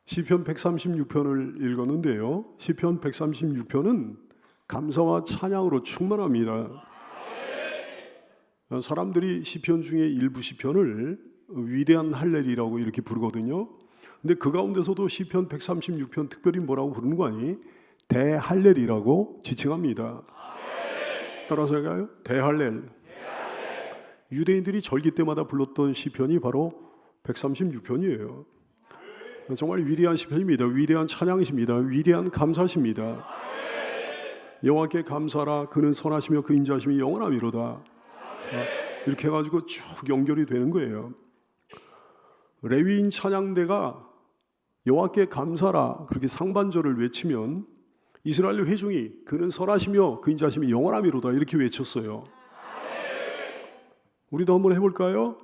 시편 136편을 읽었는데요. 시편 136편은 감사와 찬양으로 충만합니다. 사람들이 시편 중에 일부 시편을 위대한 할렐이라고 이렇게 부르거든요. 근데 그 가운데서도 시편 136편 특별히 뭐라고 부르는 거 아니? 대할렐이라고 지칭합니다. 따라서 할까요? 대할렐. 유대인들이 절기 때마다 불렀던 시편이 바로 136편이에요. 정말 위대한 시편입니다. 위대한 찬양이십니다. 위대한 감사십니다. 여호와께 감사라. 그는 선하시며 그 인자하심이 영원하미로다. 이렇게 해가지고 쭉 연결이 되는 거예요. 레위인 찬양대가 여호와께 감사라 그렇게 상반절을 외치면 이스라엘 회중이 그는 선하시며 그 인자하심이 영원하미로다 이렇게 외쳤어요. 우리도 한번 해볼까요?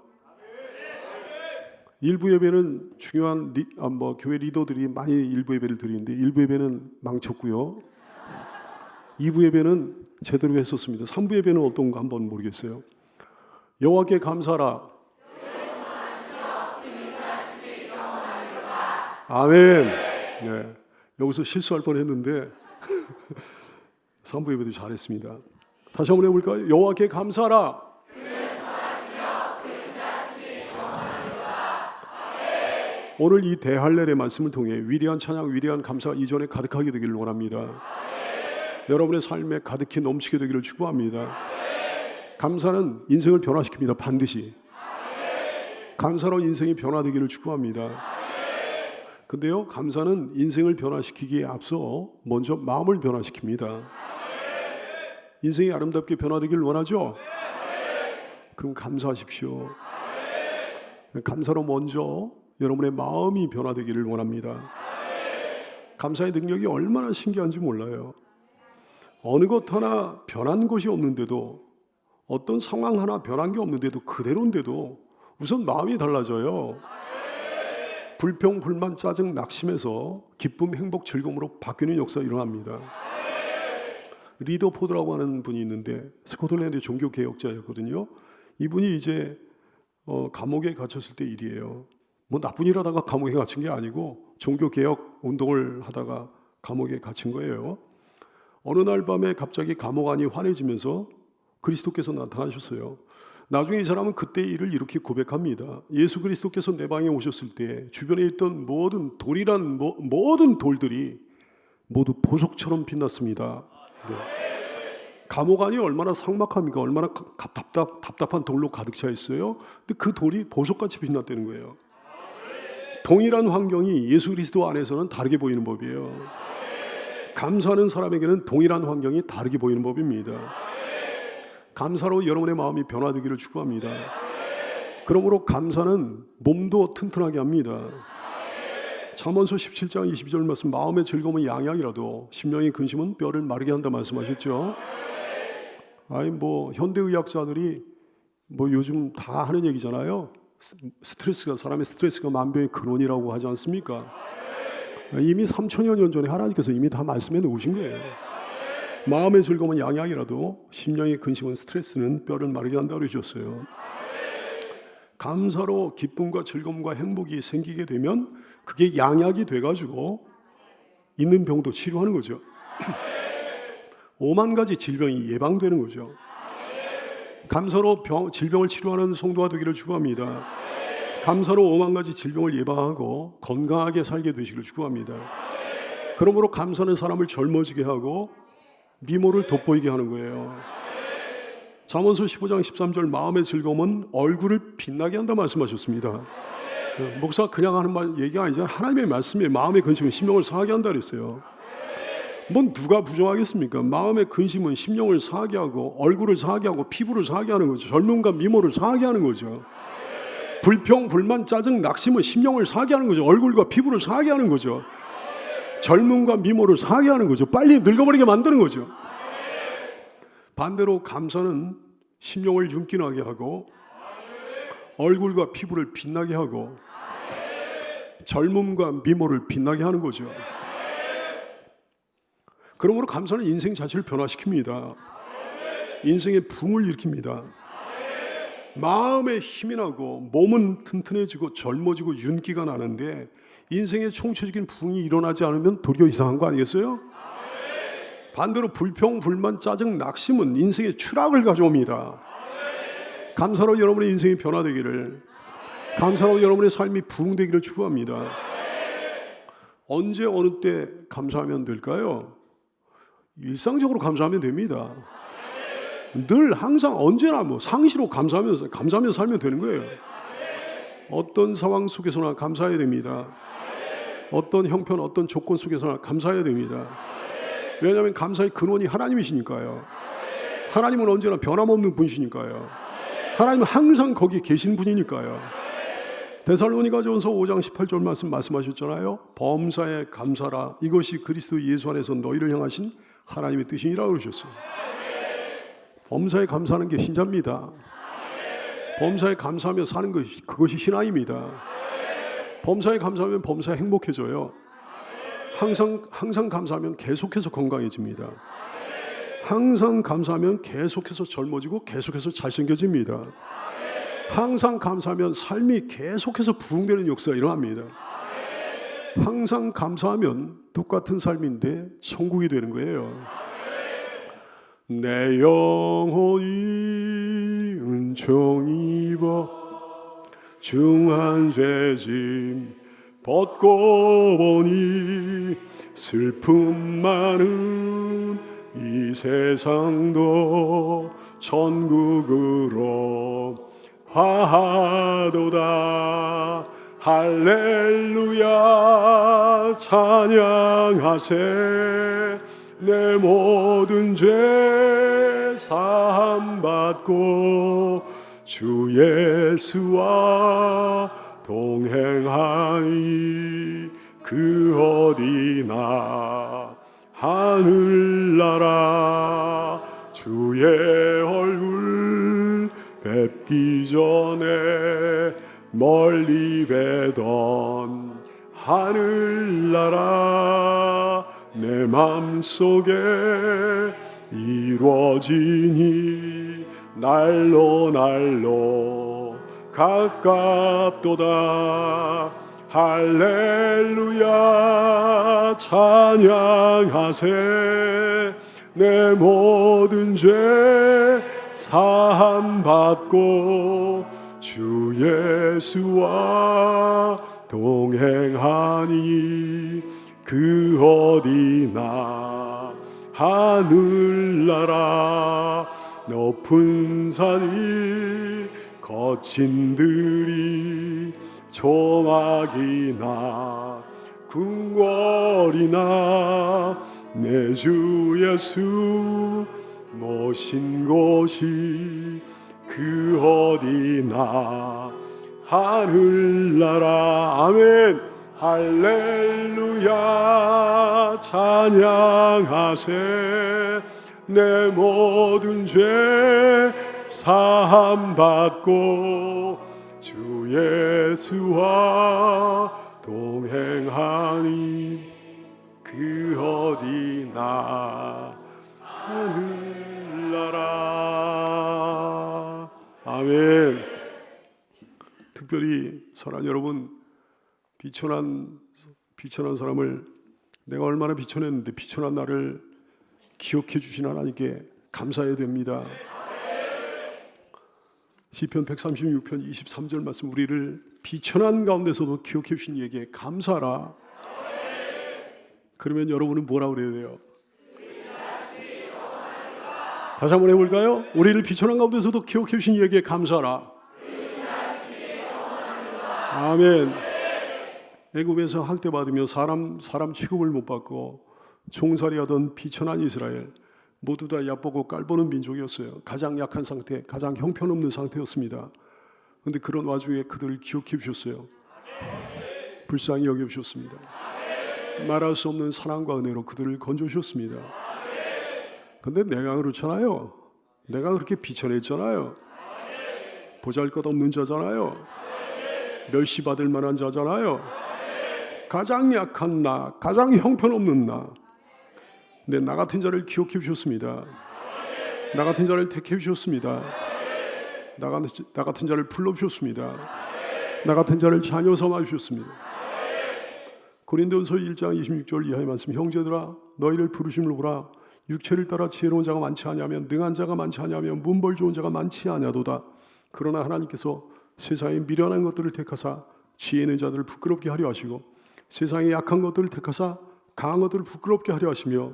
일부 예배는 중요한 교회 리더들이 많이 일부 예배를 드리는데 일부 예배는 망쳤고요. 2부 예배는 제대로 했었습니다. 3부 예배는 어떤가 한번 모르겠어요. 여호와께 감사라. 아멘. 네, 여기서 실수할 뻔했는데 3부 예배도 잘했습니다. 다시 한번 해볼까요? 여호와께 감사라. 오늘 이 대할렐의 말씀을 통해 위대한 찬양, 위대한 감사가 이전에 가득하게 되기를 원합니다. 여러분의 삶에 가득히 넘치게 되기를 축복합니다. 감사는 인생을 변화시킵니다. 반드시. 감사로 인생이 변화되기를 축복합니다. 근데요, 감사는 인생을 변화시키기에 앞서 먼저 마음을 변화시킵니다. 인생이 아름답게 변화되기를 원하죠? 그럼 감사하십시오. 감사로 먼저 여러분의 마음이 변화되기를 원합니다. 감사의 능력이 얼마나 신기한지 몰라요. 어느 것 하나 변한 것이 없는데도, 어떤 상황 하나 변한 게 없는데도 그대로인데도 우선 마음이 달라져요. 불평, 불만, 짜증, 낙심에서 기쁨, 행복, 즐거움으로 바뀌는 역사가 일어납니다. 리더포드라고 하는 분이 있는데 스코틀랜드 종교개혁자였거든요. 이분이 이제 감옥에 갇혔을 때 일이에요. 뭐 나쁜 일 하다가 감옥에 갇힌 게 아니고 종교개혁 운동을 하다가 감옥에 갇힌 거예요. 어느 날 밤에 갑자기 감옥 안이 환해지면서 그리스도께서 나타나셨어요. 나중에 이 사람은 그때 일을 이렇게 고백합니다. 예수 그리스도께서 내 방에 오셨을 때 주변에 있던 모든 돌들이 모두 보석처럼 빛났습니다. 네. 감옥 안이 얼마나 삭막합니까? 얼마나 답답한 돌로 가득 차 있어요. 근데 그 돌이 보석같이 빛났다는 거예요. 동일한 환경이 예수 그리스도 안에서는 다르게 보이는 법이에요. 감사하는 사람에게는 동일한 환경이 다르게 보이는 법입니다. 감사로 여러분의 마음이 변화되기를 축복합니다. 그러므로 감사는 몸도 튼튼하게 합니다. 잠언서 17장 22절 말씀, 마음의 즐거움은 양양이라도 심령의 근심은 뼈를 마르게 한다 말씀하셨죠. 현대의학자들이 요즘 다 하는 얘기잖아요. 사람의 스트레스가 만병의 근원이라고 하지 않습니까? 이미 3천여 년 전에 하나님께서 이미 다 말씀해 놓으신 거예요. 마음의 즐거움은 양양이라도 심령의 근심은 스트레스는 뼈를 마르게 한다고 그러셨어요. 감사로 기쁨과 즐거움과 행복이 생기게 되면 그게 양약이 돼가지고 있는 병도 치료하는 거죠. 5만 가지 질병이 예방되는 거죠. 감사로 질병을 치료하는 성도가 되기를 축복합니다. 감사로 5만 가지 질병을 예방하고 건강하게 살게 되시기를 축복합니다. 그러므로 감사는 사람을 젊어지게 하고 미모를 돋보이게 하는 거예요. 잠언서 15장 13절, 마음의 즐거움은 얼굴을 빛나게 한다 말씀하셨습니다. 목사가 그냥 하는 얘기가 아니잖아요. 하나님의 말씀에 마음의 근심은 심령을 상하게 한다 그랬어요. 뭔 누가 부정하겠습니까? 마음의 근심은 심령을 상하게 하고 얼굴을 상하게 하고 피부를 상하게 하는 거죠. 젊음과 미모를 상하게 하는 거죠. 불평, 불만, 짜증, 낙심은 심령을 상하게 하는 거죠. 얼굴과 피부를 상하게 하는 거죠. 젊음과 미모를 상하게 하는 거죠. 빨리 늙어버리게 만드는 거죠. 반대로 감사는 심령을 윤기나게 하고 얼굴과 피부를 빛나게 하고 젊음과 미모를 빛나게 하는 거죠. 그러므로 감사는 인생 자체를 변화시킵니다. 인생의 붐을 일으킵니다. 마음에 힘이 나고 몸은 튼튼해지고 젊어지고 윤기가 나는데 인생의 총체적인 부흥이 일어나지 않으면 도리어 이상한 거 아니겠어요? 반대로 불평, 불만, 짜증, 낙심은 인생의 추락을 가져옵니다. 감사로 여러분의 인생이 변화되기를, 감사로 여러분의 삶이 부흥되기를 축복합니다. 언제 어느 때 감사하면 될까요? 일상적으로 감사하면 됩니다. 늘 항상 언제나 상시로 감사하면서 살면 되는 거예요. 어떤 상황 속에서나 감사해야 됩니다. 어떤 형편, 어떤 조건 속에서나 감사해야 됩니다. 왜냐하면 감사의 근원이 하나님이시니까요. 하나님은 언제나 변함없는 분이시니까요. 하나님은 항상 거기 계신 분이니까요. 데살로니가전서 5장 18절 말씀하셨잖아요. 범사에 감사라. 이것이 그리스도 예수 안에서 너희를 향하신 하나님의 뜻이니라 그러셨어요. 범사에 감사하는 게 신자입니다. 범사에 감사하며 사는 것이 그것이 신앙입니다. 범사에 감사하면 범사에 행복해져요. 항상 감사하면 계속해서 건강해집니다. 항상 감사하면 계속해서 젊어지고 계속해서 잘생겨집니다. 항상 감사하면 삶이 계속해서 부흥되는 역사가 일어납니다. 항상 감사하면 똑같은 삶인데 천국이 되는 거예요. 내 영혼이 은총 입어 중한 죄짐 벗고 보니 슬픔 많은 이 세상도 천국으로 화하도다. 할렐루야 찬양하세. 내 모든 죄 사함 받고 주 예수와 동행하니 그 어디나 하늘나라. 주의 얼굴 뵙기 전에 멀리 뵈던 하늘나라. 내 맘속에 이루어지니 날로 날로 가깝도다. 할렐루야 찬양하세. 내 모든 죄 사함 받고 주 예수와 동행하니 그 어디나 하늘나라. 높은 산이 거친 들이 조막이나 궁궐이나 내 주 예수 모신 곳이 그 어디나 하늘나라. 아멘. 할렐루야 찬양하세. 내 모든 죄 사함 받고 주 예수와 동행하니 그 어디나 하늘나라. 아멘. 특별히 사랑하는 여러분, 비천한 사람을 내가 얼마나 비천했는데 비천한 나를 기억해 주신 하나님께 감사해야 됩니다. 시편 136편 23절 말씀, 우리를 비천한 가운데서도 기억해 주신 이에게 감사하라. 그러면 여러분은 뭐라고 그래야 돼요? 다시 한번 해볼까요? 우리를 비천한 가운데서도 기억해 주신 이에게 감사하라. 아멘. 애굽에서 학대받으며 사람 취급을 못 받고 종살이하던 비천한 이스라엘, 모두 다 얕보고 깔보는 민족이었어요. 가장 약한 상태, 가장 형편없는 상태였습니다. 그런데 그런 와중에 그들을 기억해 주셨어요. 불쌍히 여겨 주셨습니다. 말할 수 없는 사랑과 은혜로 그들을 건져 주셨습니다. 그런데 내가 그렇잖아요. 내가 그렇게 비천했잖아요. 보잘것없는 자잖아요. 멸시받을 만한 자잖아요. 가장 약한 나, 가장 형편없는 나. 근데 나 같은 자를 기억해 주셨습니다. 나 같은 자를 택해 주셨습니다. 나 같은 자를 불러 주셨습니다. 나 같은 자를 자녀 삼아 주셨습니다. 고린도전서 1장 26절 이하의 말씀. 형제들아 너희를 부르심을 보라. 육체를 따라 지혜로운 자가 많지 아니하며 능한 자가 많지 아니하며 문벌 좋은 자가 많지 아니하도다. 그러나 하나님께서 세상에 미련한 것들을 택하사 지혜 있는 자들을 부끄럽게 하려 하시고 세상에 약한 것들을 택하사 강한 것들을 부끄럽게 하려 하시며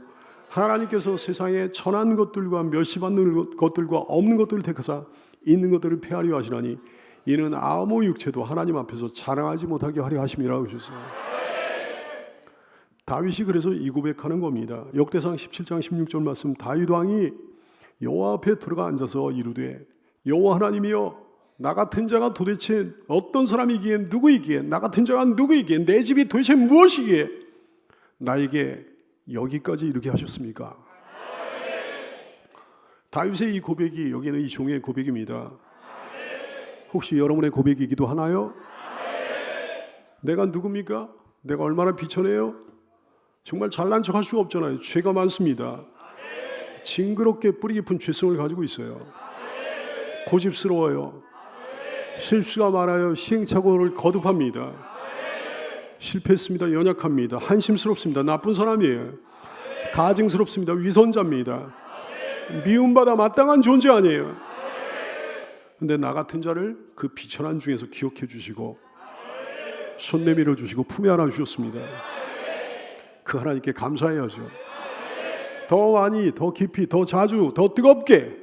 하나님께서 세상에 천한 것들과 멸시받는 것들과 없는 것들을 택하사 있는 것들을 폐하려 하시나니 이는 아무 육체도 하나님 앞에서 자랑하지 못하게 하려 하심이라 하셨어요. 다윗이 그래서 이 고백하는 겁니다. 역대상 17장 16절 말씀. 다윗 왕이 여호와 앞에 들어가 앉아서 이르되 여호와 하나님이여 나 같은 자가 도대체 어떤 사람이기에 누구이기에 나 같은 자가 누구이기에 내 집이 도대체 무엇이기에 나에게 여기까지 이렇게 하셨습니까? 다윗의 이 고백이 여기는 이 종의 고백입니다. 혹시 여러분의 고백이기도 하나요? 내가 누굽니까? 내가 얼마나 비천해요? 정말 잘난 척할 수가 없잖아요. 죄가 많습니다. 징그럽게 뿌리 깊은 죄성을 가지고 있어요. 고집스러워요. 실수가 많아요. 시행착오를 거듭합니다. 실패했습니다. 연약합니다. 한심스럽습니다. 나쁜 사람이에요. 가증스럽습니다. 위선자입니다. 미움받아 마땅한 존재 아니에요. 근데 나 같은 자를 그 비천한 중에서 기억해 주시고 손 내밀어 주시고 품에 안아 주셨습니다. 그 하나님께 감사해야죠. 더 많이, 더 깊이, 더 자주, 더 뜨겁게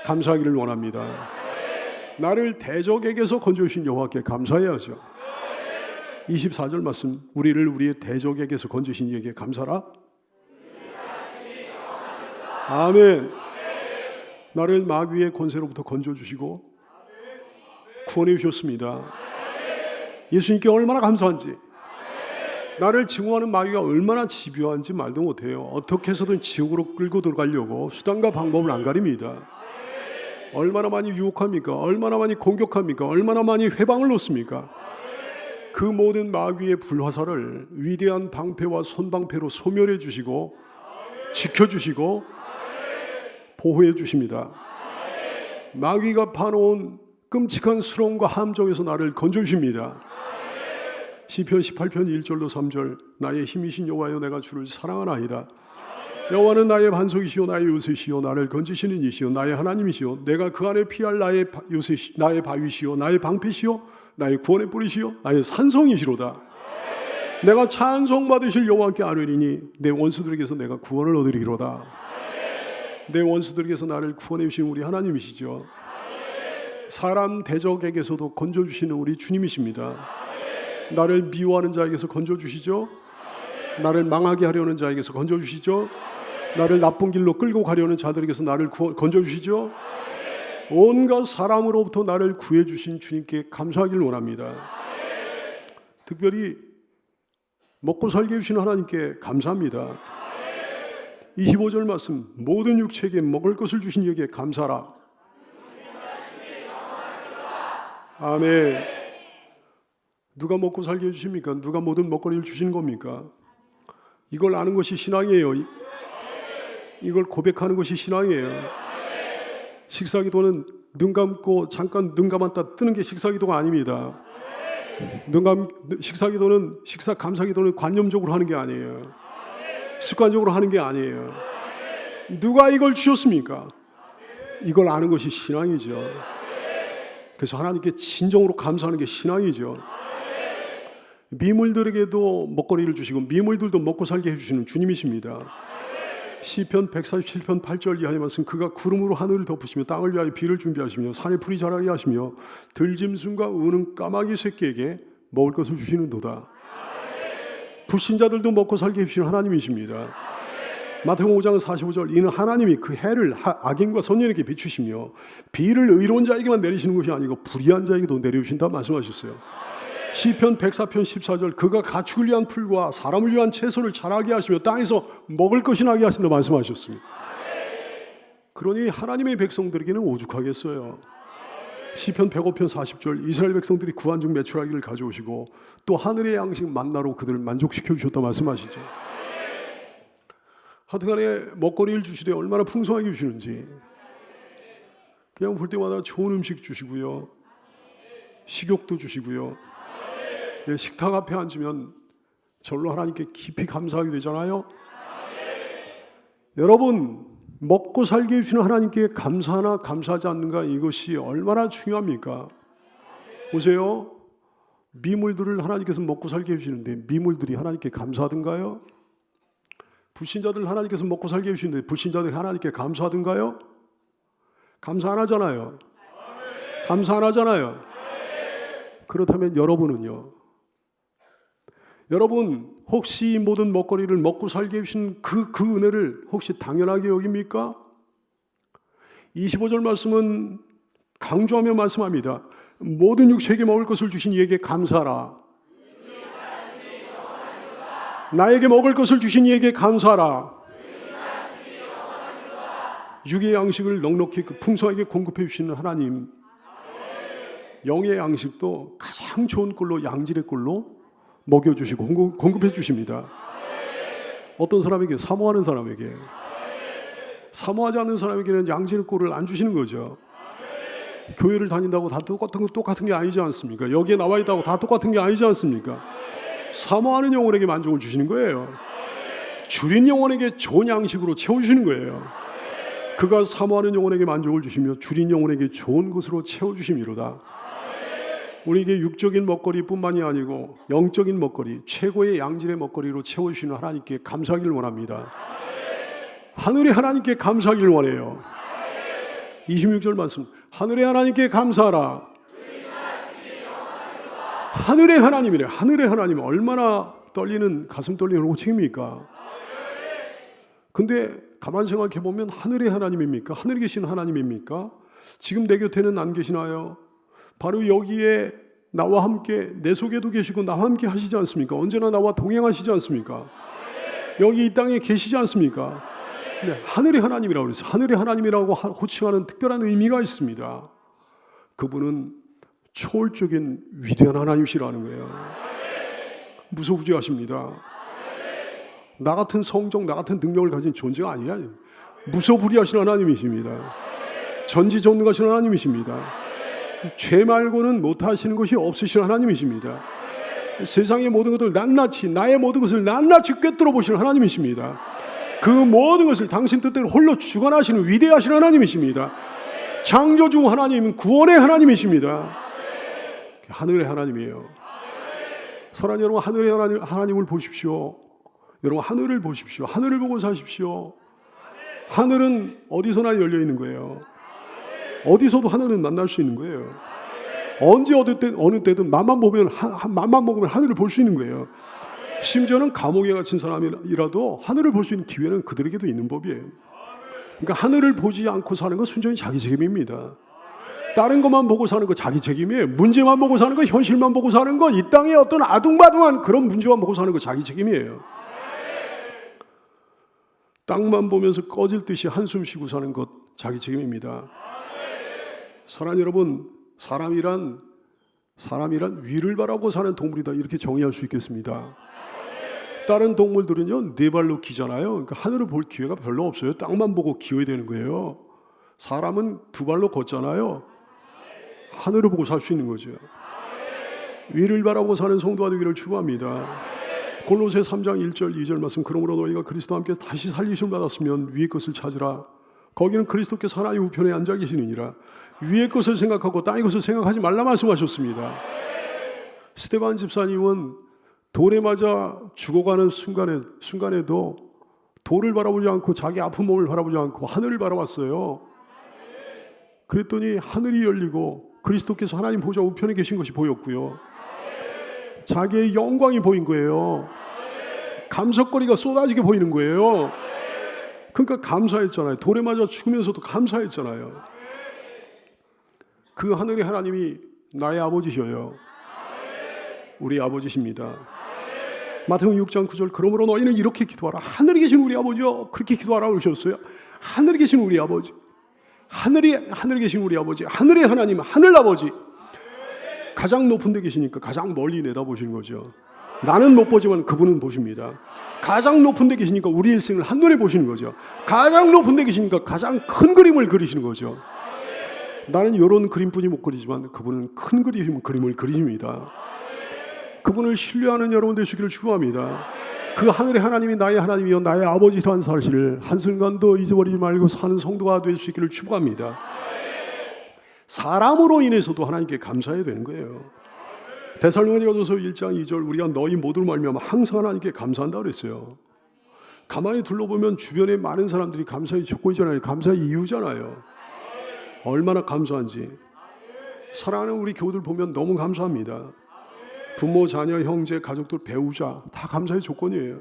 감사하기를 원합니다. 나를 대적에게서 건져주신 여호와께 감사해야죠. 24절 말씀. 우리를 우리의 대적에게서 건져주신 이에게 감사라. 아멘. 나를 마귀의 권세로부터 건져주시고 구원해 주셨습니다. 예수님께 얼마나 감사한지, 나를 증오하는 마귀가 얼마나 집요한지 말도 못해요. 어떻게 해서든 지옥으로 끌고 들어가려고 수단과 방법을 안 가립니다. 얼마나 많이 유혹합니까? 얼마나 많이 공격합니까? 얼마나 많이 회방을 놓습니까? 그 모든 마귀의 불화살을 위대한 방패와 손방패로 소멸해 주시고 지켜주시고 보호해 주십니다. 마귀가 파놓은 끔찍한 수렁과 함정에서 나를 건져주십니다. 시편 18편 1절로 3절. 나의 힘이신 여호와여 내가 주를 사랑하나이다. 여호와는 나의 반석이시오 나의 요새시오 나를 건지시는 이시오 나의 하나님이시오 내가 그 안에 피할 나의 요새 나의 바위시오 나의 방패시오 나의 구원의 뿌리시오 나의 산성이시로다. 내가 찬송받으실 여호와께 아뢰리니 내 원수들에게서 내가 구원을 얻으리로다. 내 원수들에게서 나를 구원해 주시는 우리 하나님이시죠. 사람 대적에게서도 건져주시는 우리 주님이십니다. 나를 미워하는 자에게서 건져주시죠. 나를 망하게 하려는 자에게서 건져주시죠. 나를 나쁜 길로 끌고 가려는 자들에게서 나를 건져주시죠. 온갖 사람으로부터 나를 구해주신 주님께 감사하기를 원합니다. 특별히 먹고 살게 해주시는 하나님께 감사합니다. 25절 말씀. 모든 육체에게 먹을 것을 주신 이에게 감사라. 아멘. 누가 먹고 살게 해주십니까? 누가 모든 먹거리를 주시는 겁니까? 이걸 아는 것이 신앙이에요. 이걸 고백하는 것이 신앙이에요. 식사기도는 눈 감고 잠깐 눈 감았다 뜨는 게 식사기도가 아닙니다. 식사기도는 식사 감사기도는 관념적으로 하는 게 아니에요. 습관적으로 하는 게 아니에요. 누가 이걸 주셨습니까? 이걸 아는 것이 신앙이죠. 그래서 하나님께 진정으로 감사하는 게 신앙이죠. 미물들에게도 먹거리를 주시고 미물들도 먹고 살게 해주시는 주님이십니다. 시편 147편 8절 이하의 말씀. 그가 구름으로 하늘을 덮으시며 땅을 위하여 비를 준비하시며 산에 풀이 자라게 하시며 들짐승과 우는 까마귀 새끼에게 먹을 것을 주시는도다. 불신자들도 먹고 살게 해주시는 하나님이십니다. 마태복음 5장 45절. 이는 하나님이 그 해를 악인과 선인에게 비추시며 비를 의로운 자에게만 내리시는 것이 아니고 불의한 자에게도 내려주신다 말씀하셨어요. 시편 104편 14절. 그가 가축을 위한 풀과 사람을 위한 채소를 자라게 하시며 땅에서 먹을 것이 나게 하신다 말씀하셨습니다. 그러니 하나님의 백성들에게는 오죽하겠어요. 시편 105편 40절. 이스라엘 백성들이 구한 중 메추라기를 가져오시고 또 하늘의 양식 만나로 그들을 만족시켜 주셨다 말씀하시죠. 하여튼간에 먹거리를 주시되 얼마나 풍성하게 주시는지. 그냥 볼 때마다 좋은 음식 주시고요, 식욕도 주시고요. 식탁 앞에 앉으면 절로 하나님께 깊이 감사하게 되잖아요. 여러분, 먹고 살게 해주시는 하나님께 감사하나 감사하지 않는가, 이것이 얼마나 중요합니까? 보세요. 미물들을 하나님께서 먹고 살게 해주시는데 미물들이 하나님께 감사하던가요? 불신자들 하나님께서 먹고 살게 해주시는데 불신자들이 하나님께 감사하던가요? 감사 안 하잖아요. 감사 안 하잖아요. 그렇다면 여러분은요? 여러분, 혹시 이 모든 먹거리를 먹고 살게 해주신 그 은혜를 혹시 당연하게 여깁니까? 25절 말씀은 강조하며 말씀합니다. 모든 육체에게 먹을 것을 주신 이에게 감사하라. 나에게 먹을 것을 주신 이에게 감사하라. 육의 양식을 넉넉히 풍성하게 공급해 주시는 하나님, 영의 양식도 가장 좋은 꼴로, 양질의 꼴로 먹여주시고 공급해 주십니다. 어떤 사람에게? 사모하는 사람에게. 사모하지 않는 사람에게는 양질의 꼴을 안 주시는 거죠. 교회를 다닌다고 다 똑같은 게 아니지 않습니까? 여기에 나와 있다고 다 똑같은 게 아니지 않습니까? 사모하는 영혼에게 만족을 주시는 거예요. 줄인 영혼에게 좋은 양식으로 채워주시는 거예요. 그가 사모하는 영혼에게 만족을 주시며 줄인 영혼에게 좋은 것으로 채워주심이로다. 우리에게 육적인 먹거리뿐만이 아니고 영적인 먹거리, 최고의 양질의 먹거리로 채워주시는 하나님께 감사하기를 원합니다. 하늘의 하나님께 감사하기를 원해요. 26절 말씀, 하늘의 하나님께 감사하라. 하늘의 하나님이래. 하늘의 하나님, 얼마나 떨리는, 가슴 떨리는 호칭입니까? 근데 가만 생각해 보면 하늘의 하나님입니까? 하늘에 계신 하나님입니까? 지금 내 곁에는 안 계시나요? 바로 여기에 나와 함께, 내 속에도 계시고 나와 함께 하시지 않습니까? 언제나 나와 동행하시지 않습니까? 여기 이 땅에 계시지 않습니까? 네, 하늘의 하나님이라고 그래서 하늘의 하나님이라고 호칭하는 특별한 의미가 있습니다. 그분은 초월적인 위대한 하나님이시라는 거예요. 무소부지하십니다. 나 같은 성정, 나 같은 능력을 가진 존재가 아니라 무소부리하신 하나님이십니다. 전지전능하신 하나님이십니다. 죄 말고는 못하시는 것이 없으신 하나님이십니다. 세상의 모든 것을 낱낱이, 나의 모든 것을 낱낱이 꿰뚫어 보시는 하나님이십니다. 그 모든 것을 당신 뜻대로 홀로 주관하시는 위대하신 하나님이십니다. 창조주 하나님은 구원의 하나님이십니다. 하늘의 하나님이에요. 사랑하는 여러분, 하늘의 하나님을 보십시오. 여러분, 하늘을 보십시오. 하늘을 보고 사십시오. 하늘은 어디서나 열려 있는 거예요. 어디서도 하늘은 만날 수 있는 거예요. 언제 어느 때든 맘만 먹으면 하늘을 볼 수 있는 거예요. 심지어는 감옥에 갇힌 사람이라도 하늘을 볼 수 있는 기회는 그들에게도 있는 법이에요. 그러니까 하늘을 보지 않고 사는 건 순전히 자기 책임입니다. 다른 것만 보고 사는 거 자기 책임이에요. 문제만 보고 사는 거, 현실만 보고 사는 거, 이 땅에 어떤 아둥바둥한 그런 문제만 보고 사는 거 자기 책임이에요. 땅만 보면서 꺼질 듯이 한숨 쉬고 사는 것 자기 책임입니다. 사랑하는 여러분, 사람이란 위를 바라보고 사는 동물이다, 이렇게 정의할 수 있겠습니다. 다른 동물들은요, 네 발로 기잖아요. 그러니까 하늘을 볼 기회가 별로 없어요. 땅만 보고 기어야 되는 거예요. 사람은 두 발로 걷잖아요. 하늘을 보고 살 수 있는 거죠. 위를 바라보고 사는 성도가 되기를 축원합니다. 골로새 3장 1절 2절 말씀, 그러므로 너희가 그리스도와 함께 다시 살리심을 받았으면 위의 것을 찾으라. 거기는 그리스도께서 하나님 우편에 앉아 계시느니라. 위의 것을 생각하고 땅의 것을 생각하지 말라 말씀하셨습니다. 스데반 집사님은 돌에 맞아 죽어가는 순간에도 돌을 바라보지 않고 자기 아픈 몸을 바라보지 않고 하늘을 바라봤어요. 그랬더니 하늘이 열리고 그리스도께서 하나님 보좌 우편에 계신 것이 보였고요. 자기의 영광이 보인 거예요. 감석거리가 쏟아지게 보이는 거예요. 그러니까 감사했잖아요. 돌에 맞아 죽으면서도 감사했잖아요. 그 하늘의 하나님이 나의 아버지셔요. 우리 아버지십니다. 마태복음 6장 9절, 그러므로 너희는 이렇게 기도하라. 하늘에 계신 우리 아버지요, 그렇게 기도하라고 그러셨어요. 하늘에 계신 우리 아버지, 하늘에 계신 우리 아버지, 하늘의 하나님, 하늘 아버지. 가장 높은 데 계시니까 가장 멀리 내다보시는 거죠. 나는 못 보지만 그분은 보십니다. 가장 높은 데 계시니까 우리 일생을 한눈에 보시는 거죠. 가장 높은 데 계시니까 가장 큰 그림을 그리시는 거죠. 나는 이런 그림뿐이 못 그리지만 그분은 큰 그림을 그리십니다. 그분을 신뢰하는 여러분 되시기를 축원합니다. 그 하늘의 하나님이 나의 하나님이요 나의 아버지라는 사실을 한순간도 잊어버리지 말고 사는 성도가 되시기를 축원합니다. 사람으로 인해서도 하나님께 감사해야 되는 거예요. 데살로니가전서 1장 2절 우리가 너희 모두를 말미암아 항상 하나님께 감사한다고 그랬어요. 가만히 둘러보면 주변에 많은 사람들이 감사의 조건이잖아요. 감사의 이유잖아요. 얼마나 감사한지. 사랑하는 우리 교우들 보면 너무 감사합니다. 부모, 자녀, 형제, 가족들, 배우자 다 감사의 조건이에요.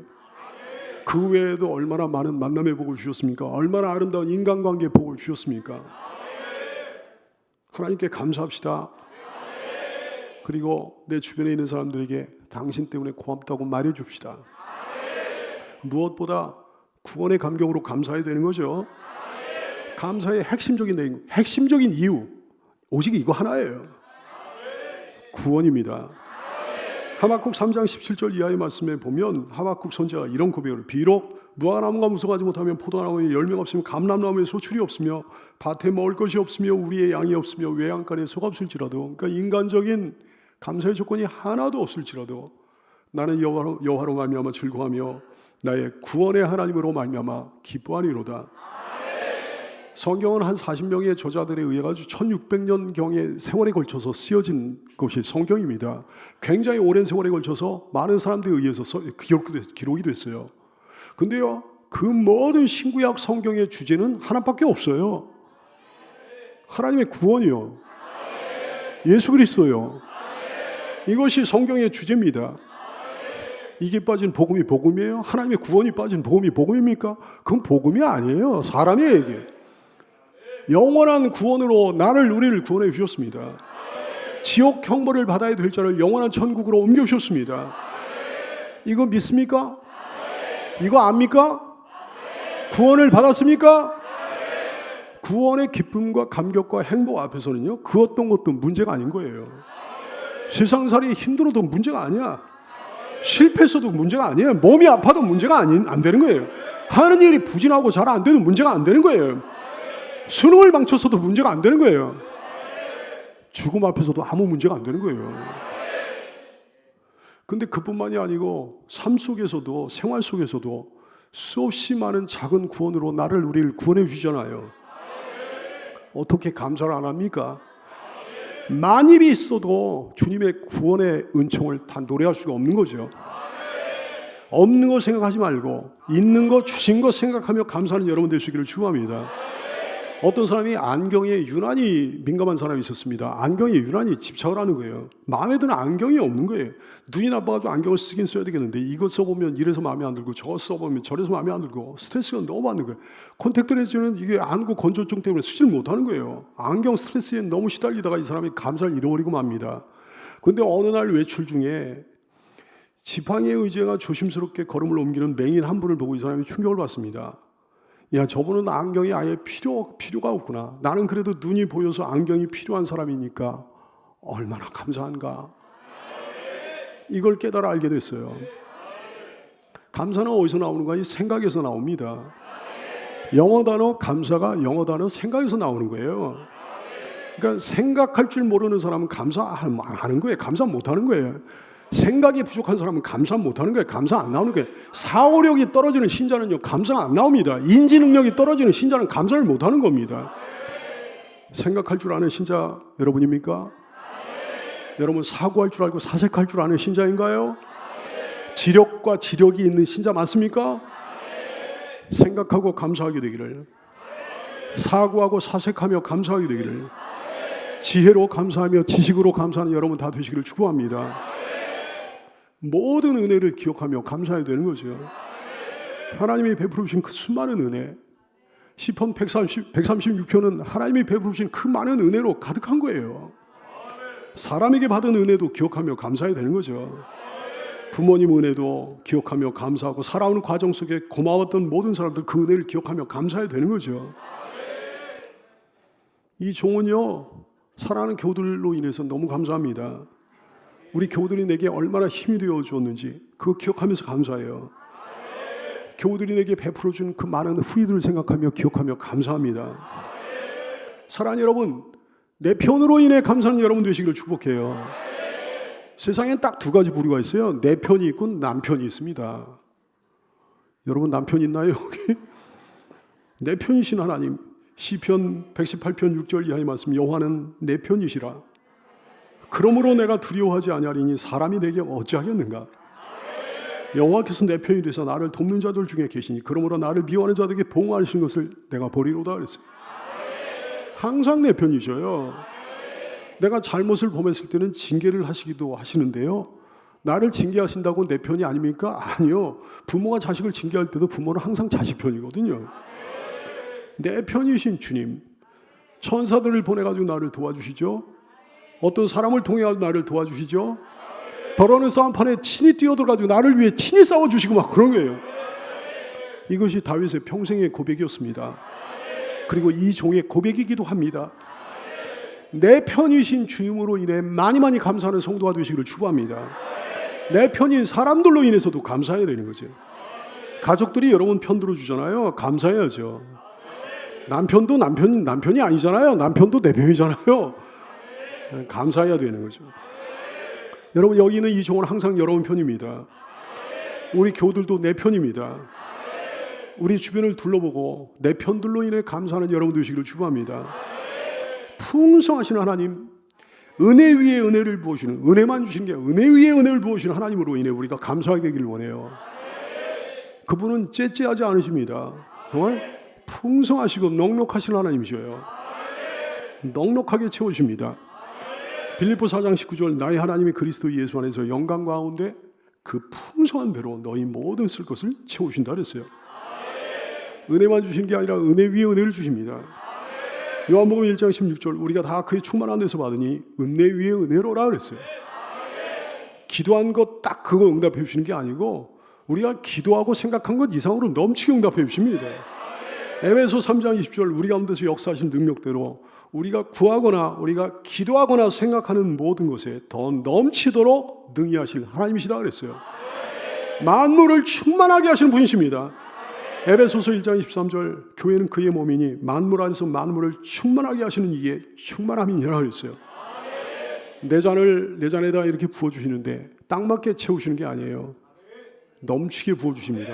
그 외에도 얼마나 많은 만남의 복을 주셨습니까? 얼마나 아름다운 인간관계의 복을 주셨습니까? 하나님께 감사합시다. 그리고 내 주변에 있는 사람들에게 당신 때문에 고맙다고 말해줍시다. 무엇보다 구원의 감격으로 감사해야 되는 거죠. 감사의 핵심적인 이유 오직 이거 하나예요. 구원입니다. 하박국 3장 17절 이하의 말씀에 보면 하박국 선지자가 이런 고백을 비록 무화과나무가 무성하지 못하면 포도나무에 열매가 없으며 감람나무에 소출이 없으며 밭에 먹을 것이 없으며 우리의 양이 없으며 외양간에 소가 없을지라도 그러니까 인간적인 감사의 조건이 하나도 없을지라도 나는 여호와로 말미암아 즐거워하며 나의 구원의 하나님으로 말미암아 기뻐하리로다. 성경은 한 40명의 저자들에 의해 가지고 1600년경의 세월에 걸쳐서 쓰여진 것이 성경입니다. 굉장히 오랜 세월에 걸쳐서 많은 사람들에 의해서 기록이 됐어요. 근데요, 그 모든 신구약 성경의 주제는 하나밖에 없어요. 하나님의 구원이요. 예수 그리스도요. 이것이 성경의 주제입니다. 이게 빠진 복음이 복음이에요? 하나님의 구원이 빠진 복음이 복음입니까? 그건 복음이 아니에요. 사람의 얘기. 영원한 구원으로 나를 우리를 구원해 주셨습니다. 지옥 형벌을 받아야 될 자를 영원한 천국으로 옮겨 주셨습니다. 이거 믿습니까? 이거 압니까? 구원을 받았습니까? 구원의 기쁨과 감격과 행복 앞에서는요, 그 어떤 것도 문제가 아닌 거예요. 세상살이 힘들어도 문제가 아니야. 실패했어도 문제가 아니에요. 몸이 아파도 문제가 안 되는 거예요. 하는 일이 부진하고 잘 안 되는 문제가 안 되는 거예요. 수능을 망쳤어도 문제가 안 되는 거예요. 죽음 앞에서도 아무 문제가 안 되는 거예요. 근데 그뿐만이 아니고 삶 속에서도 생활 속에서도 수없이 많은 작은 구원으로 우리를 구원해 주잖아요. 어떻게 감사를 안 합니까? 만입이 있어도 주님의 구원의 은총을 다 노래할 수가 없는 거죠. 없는 거 생각하지 말고 있는 거 주신 거 생각하며 감사하는 여러분 되시기를 축원합니다. 어떤 사람이 안경에 유난히 민감한 사람이 있었습니다. 안경에 유난히 집착을 하는 거예요. 마음에 드는 안경이 없는 거예요. 눈이 나빠가지고 안경을 쓰긴 써야 되겠는데 이거 써보면 이래서 마음에 안 들고 저거 써보면 저래서 마음에 안 들고 스트레스가 너무 받는 거예요. 콘택트 렌즈는 이게 안구 건조증 때문에 쓰질 못하는 거예요. 안경 스트레스에 너무 시달리다가 이 사람이 감사를 잃어버리고 맙니다. 그런데 어느 날 외출 중에 지팡이에 의지가 조심스럽게 걸음을 옮기는 맹인 한 분을 보고 이 사람이 충격을 받습니다. 야, 저분은 안경이 아예 필요가 없구나. 나는 그래도 눈이 보여서 안경이 필요한 사람이니까 얼마나 감사한가. 이걸 깨달아 알게 됐어요. 감사는 어디서 나오는 거야? 생각에서 나옵니다. 영어 단어 감사가 영어 단어 생각에서 나오는 거예요. 그러니까 생각할 줄 모르는 사람은 감사하는 거예요. 감사 못하는 거예요. 생각이 부족한 사람은 감사 못하는 거예요. 감사 안 나오는 거예요. 사고력이 떨어지는 신자는요, 감사가 안 나옵니다. 인지 능력이 떨어지는 신자는 감사를 못하는 겁니다. 생각할 줄 아는 신자 여러분입니까? 여러분 사고할 줄 알고 사색할 줄 아는 신자인가요? 지력과 지력이 있는 신자 맞습니까? 생각하고 감사하게 되기를, 사고하고 사색하며 감사하게 되기를, 지혜로 감사하며 지식으로 감사하는 여러분 다 되시기를 축복합니다. 모든 은혜를 기억하며 감사해야 되는 거죠. 하나님이 베풀어 주신 그 수많은 은혜, 시편 136편은 하나님이 베풀어 주신 그 많은 은혜로 가득한 거예요. 사람에게 받은 은혜도 기억하며 감사해야 되는 거죠. 부모님 은혜도 기억하며 감사하고 살아오는 과정 속에 고마웠던 모든 사람들 그 은혜를 기억하며 감사해야 되는 거죠. 이 종은요, 사랑하는 교우들로 인해서 너무 감사합니다. 우리 교우들이 내게 얼마나 힘이 되어 주었는지 그거 기억하면서 감사해요. 교우들이 내게 베풀어 준 그 많은 후기들을 생각하며 기억하며 감사합니다. 사랑하는 여러분, 내 편으로 인해 감사하는 여러분 되시기를 축복해요. 세상엔 딱 두 가지 부류가 있어요. 내 편이 있고 남편이 있습니다. 여러분 남편 있나요 여기? 내 편이신 하나님. 시편 118편 6절 이하의 말씀, 여호와는 내 편이시라. 그러므로 내가 두려워하지 아니하리니 사람이 내게 어찌하겠는가. 여호와께서 내 편이 되사 나를 돕는 자들 중에 계시니 그러므로 나를 미워하는 자들에게 보응하시는 것을 내가 버리로다 그랬어요. 항상 내 편이셔요. 내가 잘못을 범했을 때는 징계를 하시기도 하시는데요, 나를 징계하신다고 내 편이 아닙니까? 아니요. 부모가 자식을 징계할 때도 부모는 항상 자식 편이거든요. 내 편이신 주님, 천사들을 보내가지고 나를 도와주시죠. 어떤 사람을 통해가지고 나를 도와주시죠. 더러는 싸움판에 친히 뛰어들어가지고 나를 위해 친히 싸워주시고 막 그런 거예요. 이것이 다윗의 평생의 고백이었습니다. 그리고 이 종의 고백이기도 합니다. 내 편이신 주님으로 인해 많이 감사하는 성도가 되시기를 축복합니다. 내 편인 사람들로 인해서도 감사해야 되는 거죠. 가족들이 여러분 편 들어주잖아요. 감사해야죠. 남편도 남편이 아니잖아요. 남편도 내 편이잖아요. 감사해야 되는 거죠. 여러분 여기 있는 이 종은 항상 여러분 편입니다. 우리 교우들도 내 편입니다. 우리 주변을 둘러보고 내 편들로 인해 감사하는 여러분 되시기를 축복합니다. 풍성하신 하나님, 은혜 위에 은혜를 부어주시는, 은혜만 주시는 게 은혜 위에 은혜를 부어주시는 하나님으로 인해 우리가 감사하게 되기를 원해요. 그분은 째째하지 않으십니다. 정말 풍성하시고 넉넉하신 하나님이셔요. 넉넉하게 채우십니다. 빌립보 4장 19절, 나의 하나님이 그리스도 예수 안에서 영광 가운데 그 풍성한 대로 너희 모든 쓸 것을 채우신다 그랬어요. 은혜만 주시는 게 아니라 은혜 위에 은혜를 주십니다. 요한복음 1장 16절, 우리가 다 그의 충만한 데서 받으니 은혜 위에 은혜로라 그랬어요. 기도한 것 딱 그거 응답해 주시는 게 아니고 우리가 기도하고 생각한 것 이상으로 넘치게 응답해 주십니다. 에베소 3장 20절, 우리 가운데서 역사하신 능력대로 우리가 구하거나 우리가 기도하거나 생각하는 모든 것에 더 넘치도록 능히 하실 하나님이시다 그랬어요. 만물을 충만하게 하시는 분이십니다. 에베소서 1장 23절, 교회는 그의 몸이니 만물 안에서 만물을 충만하게 하시는 이에 충만함이니라 그랬어요. 내 잔에다 이렇게 부어주시는데 딱 맞게 채우시는 게 아니에요. 넘치게 부어주십니다.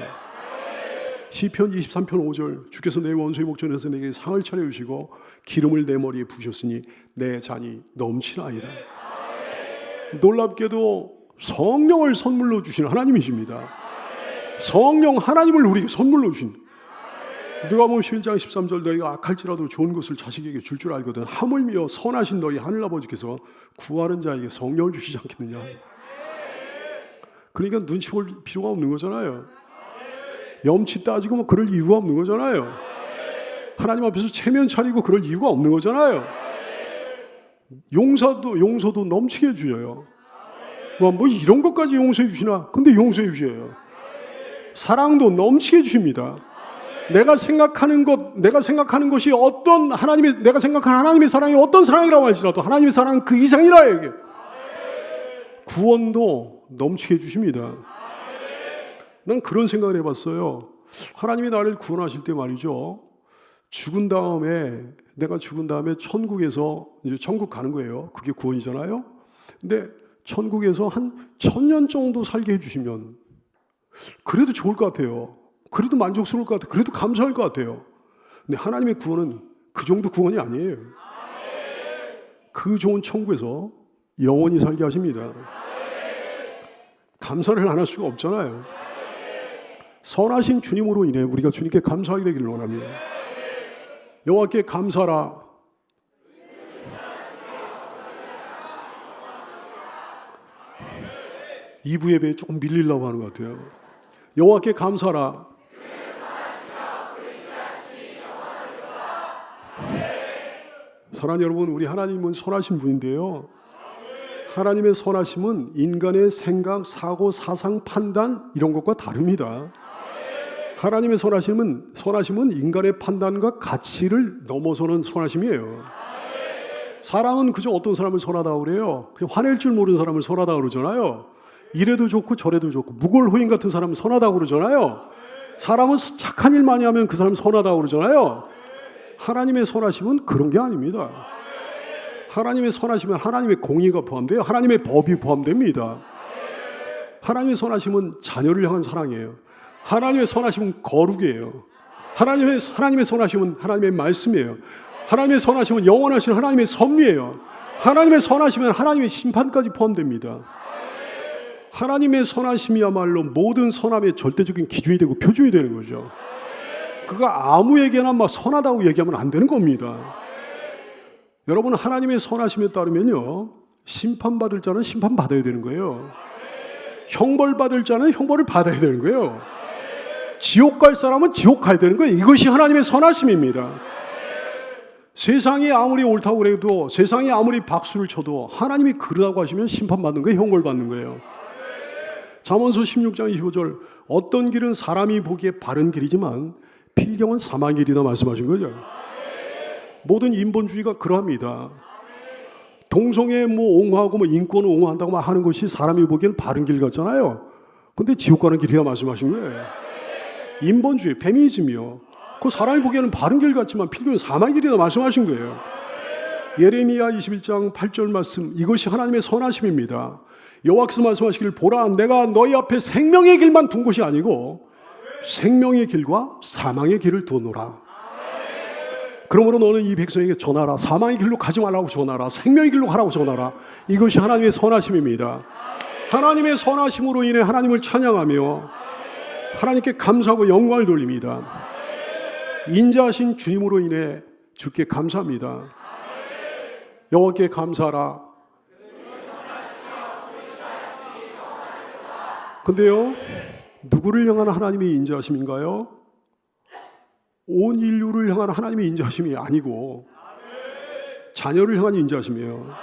시편 23편 5절, 주께서 내 원수의 목전에서 내게 상을 차려주시고 기름을 내 머리에 부으셨으니 내 잔이 넘치나이다. 놀랍게도 성령을 선물로 주시는 하나님이십니다. 성령 하나님을 우리에게 선물로 주신, 누가복음 11장 13절, 너희가 악할지라도 좋은 것을 자식에게 줄 줄 알거든 하물며 선하신 너희 하늘아버지께서 구하는 자에게 성령을 주시지 않겠느냐. 그러니까 눈치 볼 필요가 없는 거잖아요. 염치 따지고 뭐 그럴 이유가 없는 거잖아요. 하나님 앞에서 체면 차리고 그럴 이유가 없는 거잖아요. 용서도 넘치게 해주셔요. 뭐 이런 것까지 용서해 주시나? 근데 용서해 주셔요. 사랑도 넘치게 해주십니다. 내가 생각하는 것이 어떤 내가 생각하는 하나님의 사랑이 어떤 사랑이라고 할지라도 하나님의 사랑은 그 이상이라 이게. 구원도 넘치게 해주십니다. 난 그런 생각을 해봤어요. 하나님이 나를 구원하실 때 말이죠, 내가 죽은 다음에 천국에서 이제 천국 가는 거예요. 그게 구원이잖아요. 근데 천국에서 한 1000년 정도 살게 해주시면 그래도 좋을 것 같아요. 그래도 만족스러울 것 같아요. 그래도 감사할 것 같아요. 근데 하나님의 구원은 그 정도 구원이 아니에요. 그 좋은 천국에서 영원히 살게 하십니다. 감사를 안 할 수가 없잖아요. 선하신 주님으로 인해 우리가 주님께 감사하게 되기를 원합니다. 여호와께 감사라. 이부 예배에 조금 밀리려고 하는 것 같아요. 여호와께 감사라. 사랑하는 여러분, 우리 하나님은 선하신 분인데요, 하나님의 선하심은 인간의 생각, 사고, 사상, 판단 이런 것과 다릅니다. 하나님의 선하심은 인간의 판단과 가치를 넘어서는 선하심이에요. 사람은 그저 어떤 사람을 선하다고 그래요. 그냥 화낼 줄 모르는 사람을 선하다고 그러잖아요. 이래도 좋고 저래도 좋고, 무골호인 같은 사람은 선하다고 그러잖아요. 사람은 착한 일 많이 하면 그 사람은 선하다고 그러잖아요. 하나님의 선하심은 그런 게 아닙니다. 하나님의 선하시면 하나님의 공의가 포함돼요. 하나님의 법이 포함됩니다. 하나님의 선하심은 자녀를 향한 사랑이에요. 하나님의 선하심은 거룩이에요. 하나님의 선하심은 하나님의 말씀이에요. 하나님의 선하심은 영원하신 하나님의 섭리예요. 하나님의 선하심은 하나님의 심판까지 포함됩니다. 하나님의 선하심이야말로 모든 선함의 절대적인 기준이 되고 표준이 되는 거죠. 그가 아무에게나 막 선하다고 얘기하면 안 되는 겁니다. 여러분, 하나님의 선하심에 따르면요, 심판받을 자는 심판받아야 되는 거예요. 형벌받을 자는 형벌을 받아야 되는 거예요. 지옥 갈 사람은 지옥 가야 되는 거예요. 이것이 하나님의 선하심입니다. 세상이 아무리 옳다고 그래도, 세상이 아무리 박수를 쳐도 하나님이 그러다고 하시면 심판받는 거예요. 형벌받는 거예요. 잠언서 16장 25절, 어떤 길은 사람이 보기에 바른 길이지만 필경은 사망의 길이다 말씀하신 거죠. 모든 인본주의가 그러합니다. 동성애 옹호하고 인권을 옹호한다고 하는 것이 사람이 보기에는 바른 길 같잖아요. 근데 지옥 가는 길이야 말씀하신 거예요. 인본주의, 페미니즘이요. 그 사람이 보기에는 바른 길 같지만 필경은 사망의 길이다 말씀하신 거예요. 예레미야 21장 8절 말씀, 이것이 하나님의 선하심입니다. 여호와께서 말씀하시기를, 보라, 내가 너희 앞에 생명의 길만 둔 것이 아니고 생명의 길과 사망의 길을 두노라. 그러므로 너는 이 백성에게 전하라. 사망의 길로 가지 말라고 전하라. 생명의 길로 가라고 전하라. 이것이 하나님의 선하심입니다. 하나님의 선하심으로 인해 하나님을 찬양하며 하나님께 감사하고 영광을 돌립니다. 인자하신 주님으로 인해 주께 감사합니다. 여호와께 감사하라. 근데요, 누구를 향한 하나님의 인자하심인가요? 온 인류를 향한 하나님의 인자하심이 아니고 자녀를 향한 인자하심이에요.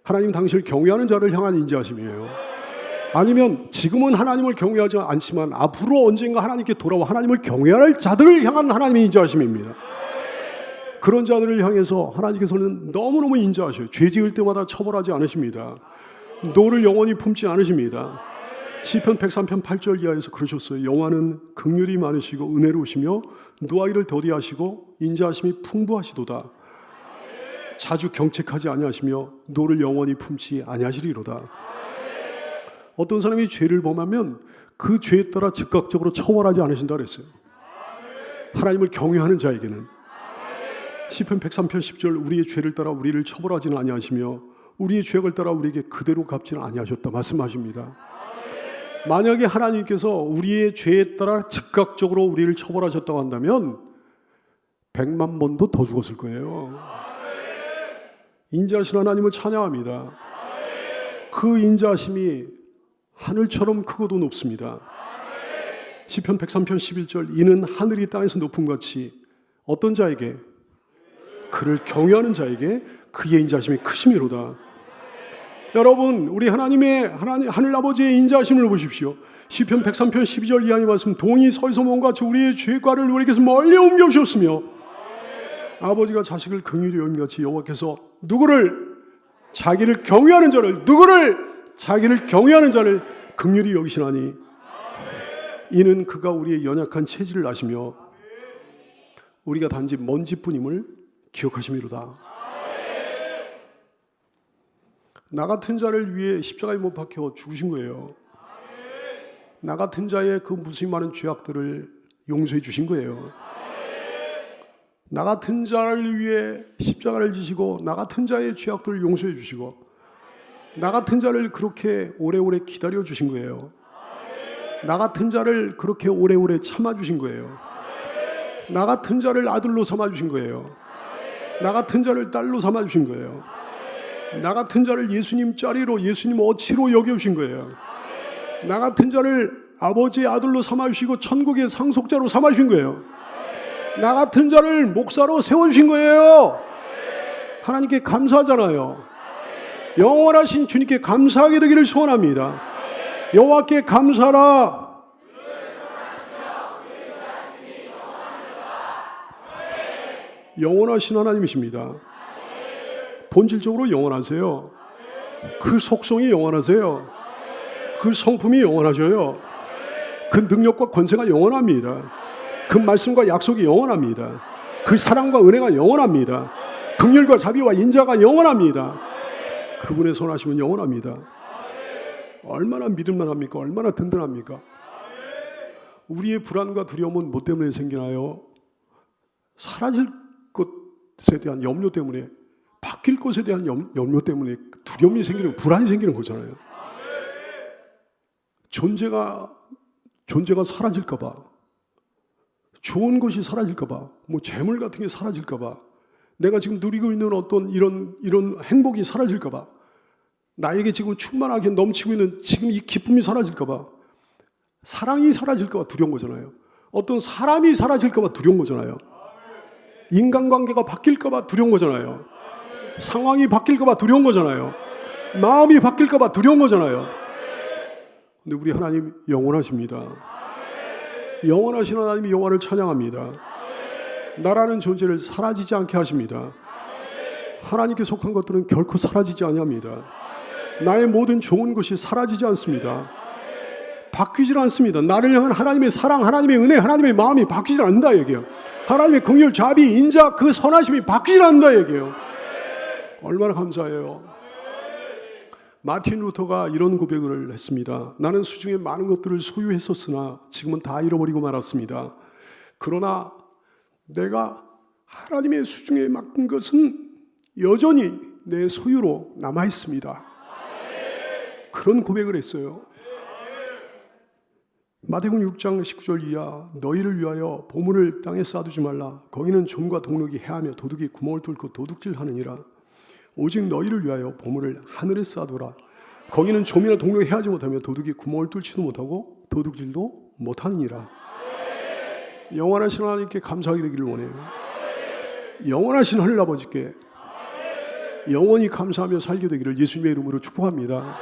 하나님 당신을 경외하는 자를 향한 인자하심이에요. 아니면 지금은 하나님을 경외하지 않지만 앞으로 언젠가 하나님께 돌아와 하나님을 경외할 자들을 향한 하나님의 인자하심입니다. 그런 자들을 향해서 하나님께서는 너무너무 인자하셔요. 죄 지을 때마다 처벌하지 않으십니다. 노를 영원히 품지 않으십니다. 시편 103편 8절 이하에서 그러셨어요. 여호와는 긍휼이 많으시고 은혜로우시며 노하기를 더디하시고 인자하심이 풍부하시도다. 자주 경책하지 아니하시며 노를 영원히 품지 아니하시리로다. 어떤 사람이 죄를 범하면 그 죄에 따라 즉각적으로 처벌하지 않으신다 그랬어요. 하나님을 경외하는 자에게는. 시편 103편 10절, 우리의 죄를 따라 우리를 처벌하지는 아니하시며 우리의 죄악을 따라 우리에게 그대로 갚지는 아니하셨다 말씀하십니다. 만약에 하나님께서 우리의 죄에 따라 즉각적으로 우리를 처벌하셨다고 한다면 100만 번도 더 죽었을 거예요. 인자하신 하나님을 찬양합니다. 그 인자하심이 하늘처럼 크고도 높습니다. 시편 103편 11절, 이는 하늘이 땅에서 높음같이 어떤 자에게? 그를 경외하는 자에게 그의 인자하심이 크심이로다. 여러분, 우리 하나님 하늘아버지의 인자하심을 보십시오. 시편 103편 12절 이하의 말씀, 동이 서에서몬 같이 우리의 죄과를 우리에게서 멀리 옮겨주셨으며 아버지가 자식을 긍휼히 여김같이 여호와께서 누구를? 자기를 경외하는 자를, 누구를? 자기를 경외하는 자를 긍휼히 여기시나니 이는 그가 우리의 연약한 체질을 아시며 우리가 단지 먼지뿐임을 기억하심이로다. 나 같은 자를 위해 십자가에 못 박혀 죽으신 거예요. 나 같은 자의 그 무수히 많은 죄악들을 용서해 주신 거예요. 나 같은 자를 위해 십자가를 지시고 나 같은 자의 죄악들을 용서해 주시고 나 같은 자를 그렇게 오래오래 기다려 주신 거예요. 나 같은 자를 그렇게 오래오래 참아 주신 거예요. 나 같은 자를 아들로 삼아 주신 거예요. 나 같은 자를 딸로 삼아 주신 거예요. 나 같은 자를 예수님 자리로, 예수님 어치로 여겨주신 거예요. 나 같은 자를 아버지의 아들로 삼아주시고 천국의 상속자로 삼아주신 거예요. 나 같은 자를 목사로 세워주신 거예요. 하나님께 감사하잖아요. 영원하신 주님께 감사하게 되기를 소원합니다. 여호와께 감사하라. 영원하신 하나님이십니다. 본질적으로 영원하세요. 그 속성이 영원하세요. 그 성품이 영원하셔요. 그 능력과 권세가 영원합니다. 그 말씀과 약속이 영원합니다. 그 사랑과 은혜가 영원합니다. 긍휼과 자비와 인자가 영원합니다. 그분의 선하심은 영원합니다. 얼마나 믿을만 합니까? 얼마나 든든합니까? 우리의 불안과 두려움은 뭐 때문에 생기나요? 사라질 것에 대한 염려 때문에, 바뀔 것에 대한 염려 때문에 두려움이 생기는, 불안이 생기는 거잖아요. 존재가 사라질까 봐, 좋은 것이 사라질까 봐, 뭐 재물 같은 게 사라질까 봐, 내가 지금 누리고 있는 어떤 이런 행복이 사라질까 봐, 나에게 지금 충만하게 넘치고 있는 지금 이 기쁨이 사라질까 봐, 사랑이 사라질까 봐 두려운 거잖아요. 어떤 사람이 사라질까 봐 두려운 거잖아요. 인간관계가 바뀔까 봐 두려운 거잖아요. 상황이 바뀔까 봐 두려운 거잖아요. 마음이 바뀔까 봐 두려운 거잖아요. 근데 우리 하나님 영원하십니다. 영원하신 하나님이 영원을 찬양합니다. 나라는 존재를 사라지지 않게 하십니다. 하나님께 속한 것들은 결코 사라지지 아니합니다. 나의 모든 좋은 것이 사라지지 않습니다. 바뀌질 않습니다. 나를 향한 하나님의 사랑, 하나님의 은혜, 하나님의 마음이 바뀌질 않는다 얘기예요. 하나님의 긍휼, 자비, 인자, 그 선하심이 바뀌질 않는다 얘기예요. 얼마나 감사해요. 마틴 루터가 이런 고백을 했습니다. 나는 수중에 많은 것들을 소유했었으나 지금은 다 잃어버리고 말았습니다. 그러나 내가 하나님의 수중에 맡긴 것은 여전히 내 소유로 남아 있습니다. 그런 고백을 했어요. 마태복음 6장 19절 이하, 너희를 위하여 보물을 땅에 쌓아두지 말라. 거기는 좀과 동록이 해하며 도둑이 구멍을 뚫고 도둑질하느니라. 오직 너희를 위하여 보물을 하늘에 쌓아두라. 거기는 좀이나 동록이 해하지 못하며 도둑이 구멍을 뚫지도 못하고 도둑질도 못하느니라. 영원하신 하나님께 감사하게 되기를 원해요. 영원하신 하늘아버지께 영원히 감사하며 살게 되기를 예수님의 이름으로 축복합니다.